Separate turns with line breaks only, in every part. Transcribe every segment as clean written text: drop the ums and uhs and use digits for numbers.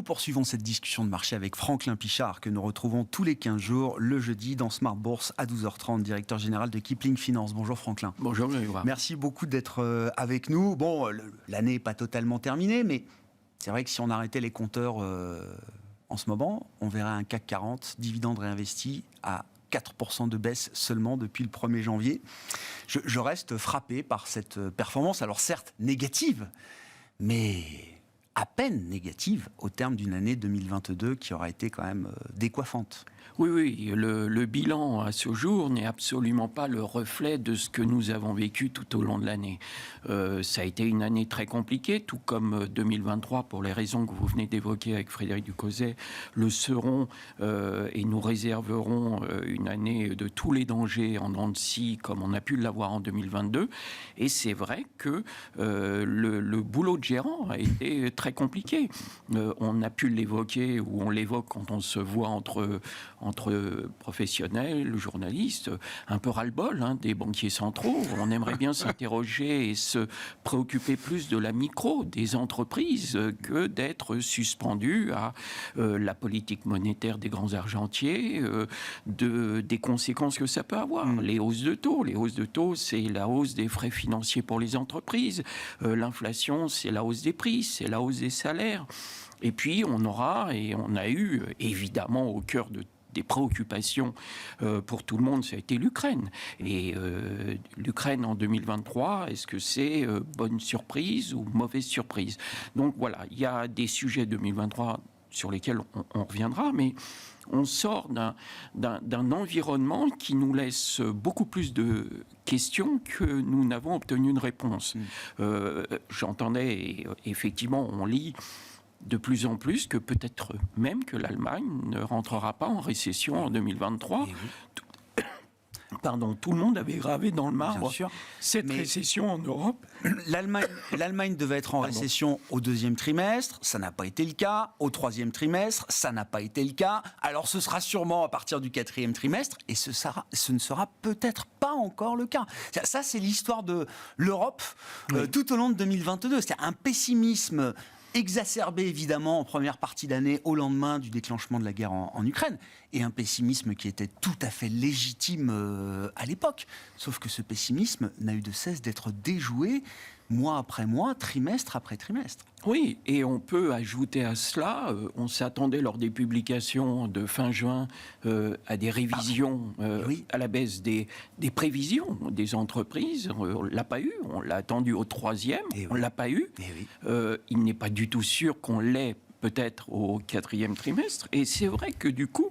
poursuivons cette discussion de marché avec Franklin Pichard, que nous retrouvons tous les 15 jours, le jeudi, dans Smart Bourse à 12h30, directeur général de Kipling Finance. Bonjour Franklin.
Bonjour Grégoire.
Merci beaucoup d'être avec nous. Bon, l'année n'est pas totalement terminée, mais c'est vrai que si on arrêtait les compteurs en ce moment, on verrait un CAC 40, dividende réinvesti à 4% de baisse seulement depuis le 1er janvier. Je reste frappé par cette performance, alors certes négative, mais à peine négative au terme d'une année 2022 qui aura été quand même décoiffante.
Oui, le bilan à ce jour n'est absolument pas le reflet de ce que nous avons vécu tout au long de l'année. Ça a été une année très compliquée, tout comme 2023, pour les raisons que vous venez d'évoquer avec Frédéric Ducozet, le seront et nous réserverons une année de tous les dangers en dents de scie, comme on a pu l'avoir en 2022. Et c'est vrai que le boulot de gérant a été très compliqué. On a pu l'évoquer, ou on l'évoque quand on se voit entre professionnels, journalistes, un peu ras-le-bol des banquiers centraux. On aimerait bien s'interroger et se préoccuper plus de la micro des entreprises que d'être suspendu à la politique monétaire des grands argentiers, des conséquences que ça peut avoir. Les hausses de taux, c'est la hausse des frais financiers pour les entreprises. L'inflation, c'est la hausse des prix, c'est la hausse des salaires. Et puis, on a eu, évidemment, au cœur des préoccupations pour tout le monde, ça a été l'Ukraine. Et l'Ukraine en 2023, est-ce que c'est bonne surprise ou mauvaise surprise? Donc voilà, il y a des sujets 2023 sur lesquels on reviendra, mais on sort d'un environnement qui nous laisse beaucoup plus de questions que nous n'avons obtenu une réponse. J'entendais, et effectivement, on lit de plus en plus que peut-être même que l'Allemagne ne rentrera pas en récession en 2023. Pardon, tout le monde avait gravé dans le marbre cette récession en Europe.
L'Allemagne devait être en récession au 2e trimestre, ça n'a pas été le cas. Au 3e trimestre, ça n'a pas été le cas. Alors ce sera sûrement à partir du 4e trimestre, et ce ne sera peut-être pas encore le cas. Ça, c'est l'histoire de l'Europe tout au long de 2022. C'est un pessimisme exacerbé évidemment en première partie d'année au lendemain du déclenchement de la guerre en Ukraine, et un pessimisme qui était tout à fait légitime à l'époque. Sauf que ce pessimisme n'a eu de cesse d'être déjoué mois après mois, trimestre après trimestre.
Oui, et on peut ajouter à cela, on s'attendait lors des publications de fin juin à des révisions à la baisse des prévisions des entreprises. On ne l'a pas eu, on l'a attendu au 3e, on ne l'a pas eu. Il n'est pas du tout sûr qu'on l'ait peut-être au 4e trimestre. Et c'est vrai que du coup,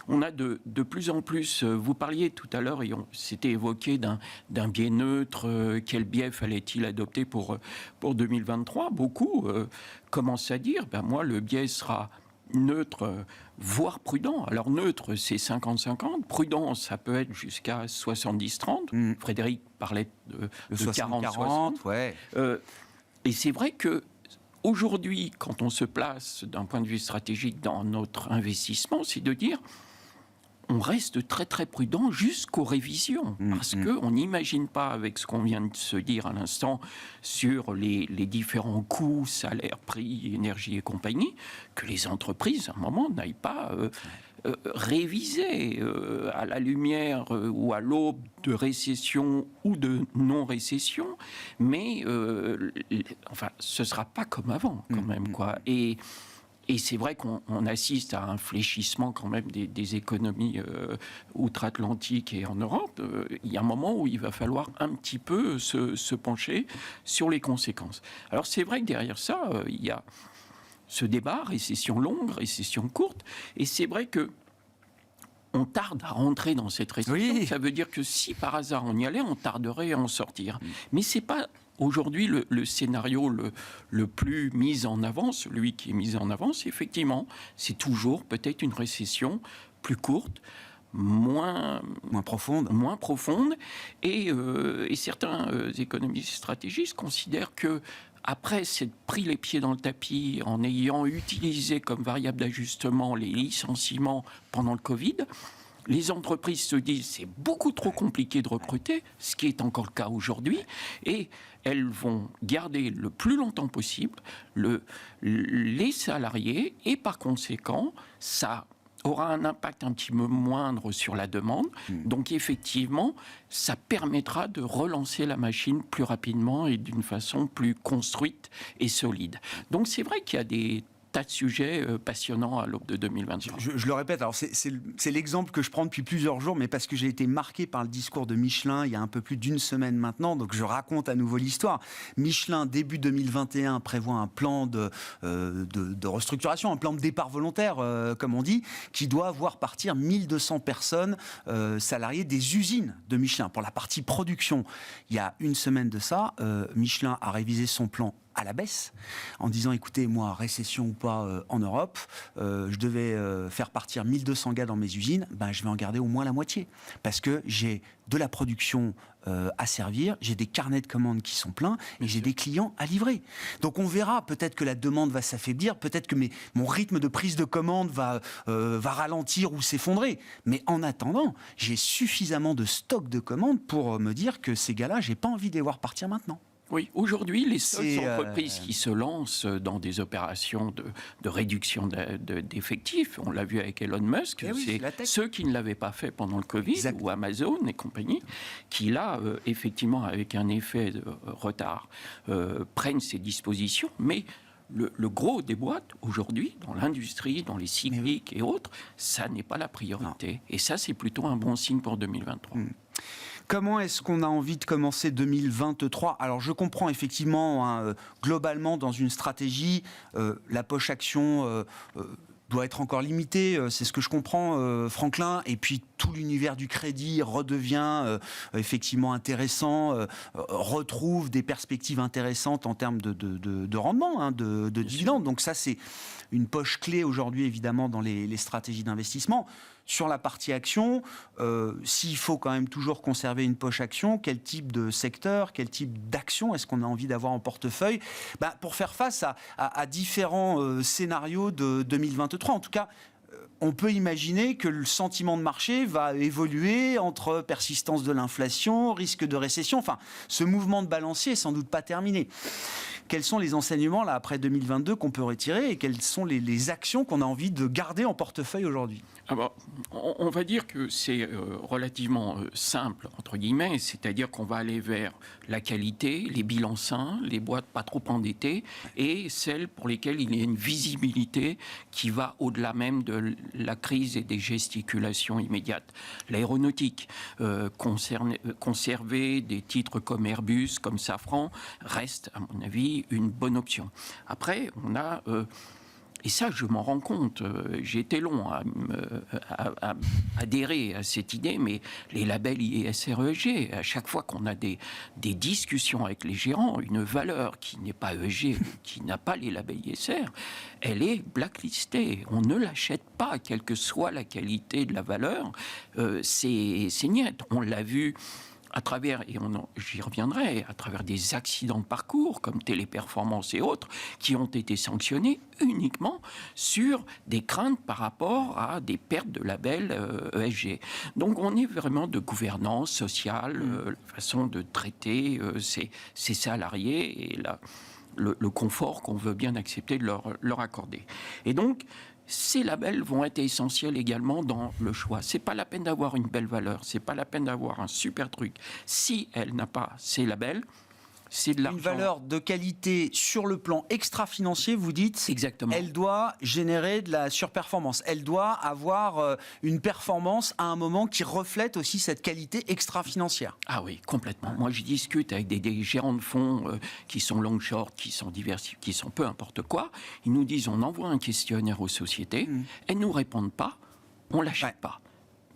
on a de plus en plus, vous parliez tout à l'heure, et on s'était évoqué d'un biais neutre, quel biais fallait-il adopter pour 2023 ? Beaucoup commencent à dire, moi le biais sera neutre, voire prudent. Alors neutre, c'est 50-50, prudent, ça peut être jusqu'à 70-30. Frédéric parlait de 40-60.
Ouais.
Et c'est vrai que aujourd'hui, quand on se place d'un point de vue stratégique dans notre investissement, c'est de dire on reste très très prudent jusqu'aux révisions, parce qu'on n'imagine pas, avec ce qu'on vient de se dire à l'instant sur les différents coûts, salaires, prix, énergie et compagnie, que les entreprises, à un moment, n'aillent pas réviser à la lumière ou à l'aube de récession ou de non-récession, mais enfin, ce ne sera pas comme avant, quand même, quoi. Et c'est vrai qu'on assiste à un fléchissement quand même des économies outre-Atlantique et en Europe. Il y a un moment où il va falloir un petit peu se pencher sur les conséquences. Alors c'est vrai que derrière ça, il y a ce débat, récession longue, récession courte, et c'est vrai que on tarde à rentrer dans cette récession. Oui. Ça veut dire que si par hasard on y allait, on tarderait à en sortir. Mais c'est pas aujourd'hui le scénario le plus mis en avant, celui qui est mis en avant, effectivement, c'est toujours peut-être une récession plus courte, moins profonde, et certains économistes stratégistes considèrent que après s'être pris les pieds dans le tapis en ayant utilisé comme variable d'ajustement les licenciements pendant le Covid, les entreprises se disent c'est beaucoup trop compliqué de recruter, ce qui est encore le cas aujourd'hui, et elles vont garder le plus longtemps possible les salariés, et par conséquent, ça aura un impact un petit peu moindre sur la demande. Donc effectivement, ça permettra de relancer la machine plus rapidement et d'une façon plus construite et solide. Donc c'est vrai qu'il y a des tas de sujets passionnants à l'aube de 2023.
Je le répète, alors c'est l'exemple que je prends depuis plusieurs jours, mais parce que j'ai été marqué par le discours de Michelin il y a un peu plus d'une semaine maintenant, donc je raconte à nouveau l'histoire. Michelin, début 2021, prévoit un plan de restructuration, un plan de départ volontaire, comme on dit, qui doit voir partir 1200 personnes salariées des usines de Michelin. Pour la partie production, il y a une semaine de ça, Michelin a révisé son plan à la baisse, en disant, écoutez, moi, récession ou pas en Europe, je devais faire partir 1200 gars dans mes usines, je vais en garder au moins la moitié. Parce que j'ai de la production à servir, j'ai des carnets de commandes qui sont pleins, et j'ai des clients à livrer. Donc on verra, peut-être que la demande va s'affaiblir, peut-être que mon rythme de prise de commande va ralentir ou s'effondrer. Mais en attendant, j'ai suffisamment de stock de commandes pour me dire que ces gars-là, j'ai pas envie de les voir partir maintenant.
Oui, aujourd'hui, les seules entreprises qui se lancent dans des opérations de réduction d'effectifs, on l'a vu avec Elon Musk, c'est ceux qui ne l'avaient pas fait pendant le Covid, ou Amazon et compagnie, qui là, effectivement, avec un effet de retard, prennent ces dispositions, mais le gros des boîtes, aujourd'hui, dans l'industrie, dans les cycliques et autres, ça n'est pas la priorité. Non. Et ça, c'est plutôt un bon signe pour 2023.
Comment est-ce qu'on a envie de commencer 2023 ? Alors, je comprends effectivement, globalement, dans une stratégie, la poche action doit être encore limitée. C'est ce que je comprends, Franklin. Et puis, tout l'univers du crédit redevient effectivement intéressant, retrouve des perspectives intéressantes en termes de rendement, de dividendes. Donc ça, c'est une poche clé aujourd'hui, évidemment, dans les stratégies d'investissement. Sur la partie action, s'il faut quand même toujours conserver une poche action, quel type de secteur, quel type d'action est-ce qu'on a envie d'avoir en portefeuille pour faire face à différents scénarios de 2023. En tout cas, on peut imaginer que le sentiment de marché va évoluer entre persistance de l'inflation, risque de récession. Enfin, ce mouvement de balancier n'est sans doute pas terminé. Quels sont les enseignements là, après 2022 qu'on peut retirer et quelles sont les actions qu'on a envie de garder en portefeuille aujourd'hui ?
Alors, on va dire que c'est relativement simple, entre guillemets, c'est-à-dire qu'on va aller vers la qualité, les bilans sains, les boîtes pas trop endettées et celles pour lesquelles il y a une visibilité qui va au-delà même de la crise et des gesticulations immédiates. L'aéronautique, conserver des titres comme Airbus, comme Safran, reste, à mon avis, une bonne option. Après, on a... Et ça, je m'en rends compte. J'ai été long à adhérer à cette idée, mais les labels ISR-ESG, à chaque fois qu'on a des discussions avec les gérants, une valeur qui n'est pas ESG, qui n'a pas les labels ISR, elle est blacklistée. On ne l'achète pas, quelle que soit la qualité de la valeur. C'est niet. On l'a vu à travers, et j'y reviendrai, à travers des accidents de parcours comme Téléperformance et autres, qui ont été sanctionnés uniquement sur des craintes par rapport à des pertes de labels ESG. Donc on est vraiment de gouvernance sociale, la façon de traiter ces salariés et le confort qu'on veut bien accepter de leur accorder. Et donc, ces labels vont être essentiels également dans le choix. C'est pas la peine d'avoir une belle valeur, c'est pas la peine d'avoir un super truc. Si elle n'a pas ces labels, c'est de l'argent.
Une valeur de qualité sur le plan extra-financier, vous dites.
Exactement.
Elle doit générer de la surperformance. Elle doit avoir une performance à un moment qui reflète aussi cette qualité extra-financière.
Ah oui, complètement. Moi, je discute avec des gérants de fonds qui sont long short, qui sont diversifiés, qui sont peu importe quoi. Ils nous disent, on envoie un questionnaire aux sociétés, elles nous répondent pas, on l'achète pas.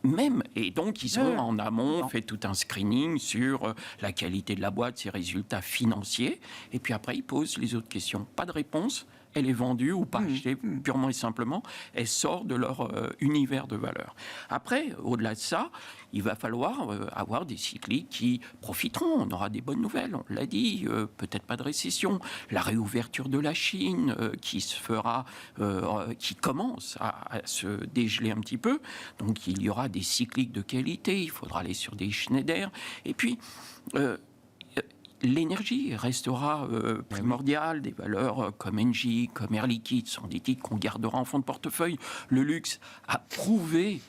Même, et donc ils sont en amont, fait tout un screening sur la qualité de la boîte, ses résultats financiers, et puis après ils posent les autres questions. Pas de réponse, elle est vendue ou pas achetée purement et simplement. Elle sort de leur univers de valeur. Après, au-delà de ça, il va falloir avoir des cycliques qui profiteront. On aura des bonnes nouvelles, on l'a dit, peut-être pas de récession. La réouverture de la Chine qui se fera, qui commence à se dégeler un petit peu. Donc il y aura des cycliques de qualité, il faudra aller sur des Schneider. Et puis, l'énergie restera primordiale, des valeurs comme Engie, comme Air Liquide, sont des titres qu'on gardera en fond de portefeuille. Le luxe a prouvé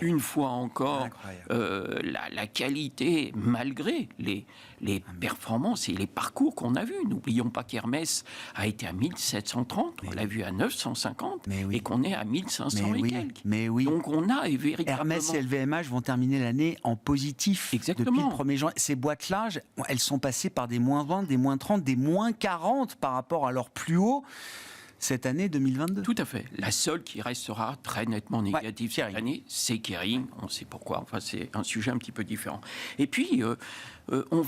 une fois encore la qualité, malgré les performances et les parcours qu'on a vus. N'oublions pas qu'Hermès a été à 1730, on l'a vu à 950, et qu'on est à 1500 et quelques. Donc on a véritablement...
Hermès et LVMH vont terminer l'année en positif.
Exactement.
Depuis le 1er juin. Ces boîtes-là, elles sont passées par des moins 20, des moins 30, des moins 40 par rapport à leur plus haut cette année 2022.
Tout à fait. La seule qui restera très nettement négative cette année, c'est Kering. On sait pourquoi. Enfin, c'est un sujet un petit peu différent. Et puis, on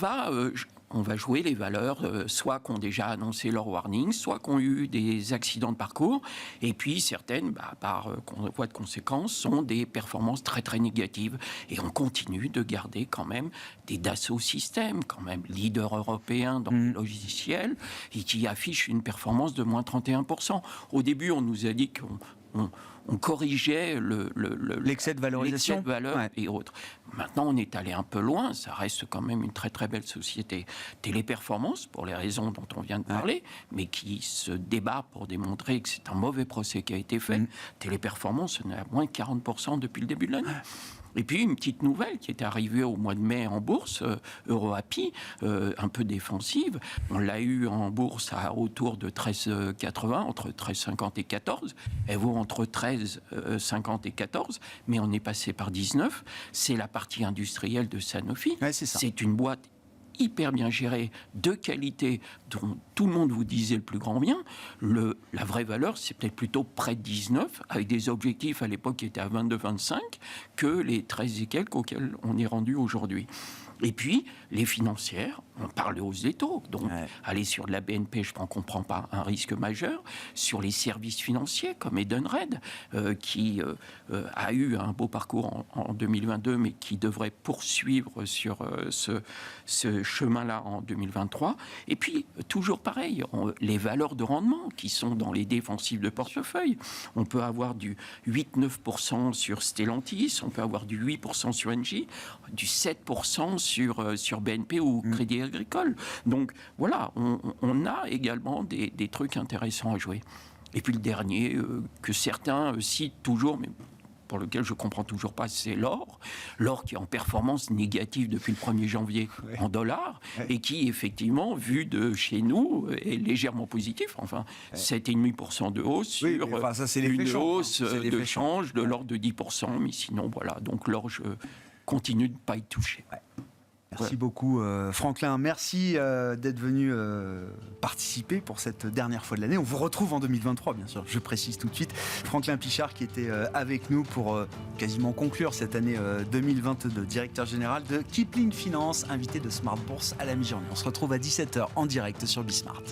va jouer les valeurs, soit qui ont déjà annoncé leur warning, soit qui ont eu des accidents de parcours, et puis certaines, par voie de conséquence, sont des performances très très négatives. Et on continue de garder quand même des Dassault Systèmes, quand même leader européen dans le logiciel, et qui affiche une performance de moins 31%. Au début, on nous a dit qu'on corrigeait
l'excès de valorisation,
l'excès de valeur et autres. Maintenant, on est allé un peu loin. Ça reste quand même une très très belle société. Téléperformance, pour les raisons dont on vient de parler, mais qui se débat pour démontrer que c'est un mauvais procès qui a été fait. Téléperformance, on est à moins 40% depuis le début de l'année. Et puis une petite nouvelle qui est arrivée au mois de mai en bourse, EuroAPI, un peu défensive. On l'a eu en bourse autour de 13,80, entre 13,50 et 14. Elle vaut entre 13,50 et 14, mais on est passé par 19. C'est la partie industrielle de Sanofi. C'est une boîte hyper bien gérée, de qualité, dont tout le monde vous disait le plus grand bien. La vraie valeur, c'est peut-être plutôt près de 19, avec des objectifs à l'époque qui étaient à 22-25, que les 13 et quelques auxquels on est rendu aujourd'hui. Et puis, les financières, on parle de hausse des taux. Donc, aller sur de la BNP, je ne comprends pas un risque majeur. Sur les services financiers, comme Edenred, qui a eu un beau parcours en 2022, mais qui devrait poursuivre sur ce chemin-là en 2023. Et puis, toujours pareil, les valeurs de rendement qui sont dans les défensives de portefeuille. On peut avoir du 8-9% sur Stellantis, on peut avoir du 8% sur Engie, du 7% sur BNP ou Crédit Agricole. Donc voilà, on a également des trucs intéressants à jouer. Et puis le dernier, que certains citent toujours, mais pour lequel je ne comprends toujours pas, c'est l'or. L'or qui est en performance négative depuis le 1er janvier en dollars, et qui, effectivement, vu de chez nous, est légèrement positif. Enfin, 7,5% de hausse sur une hausse de change de l'ordre de 10%. Mais sinon, voilà. Donc l'or, je continue de ne pas y toucher.
Merci beaucoup Franklin, merci d'être venu participer pour cette dernière fois de l'année. On vous retrouve en 2023 bien sûr, je précise tout de suite. Franklin Pichard qui était avec nous pour quasiment conclure cette année 2022, directeur général de Kipling Finance, invité de Smart Bourse à la mi-journée. On se retrouve à 17h en direct sur Bismart.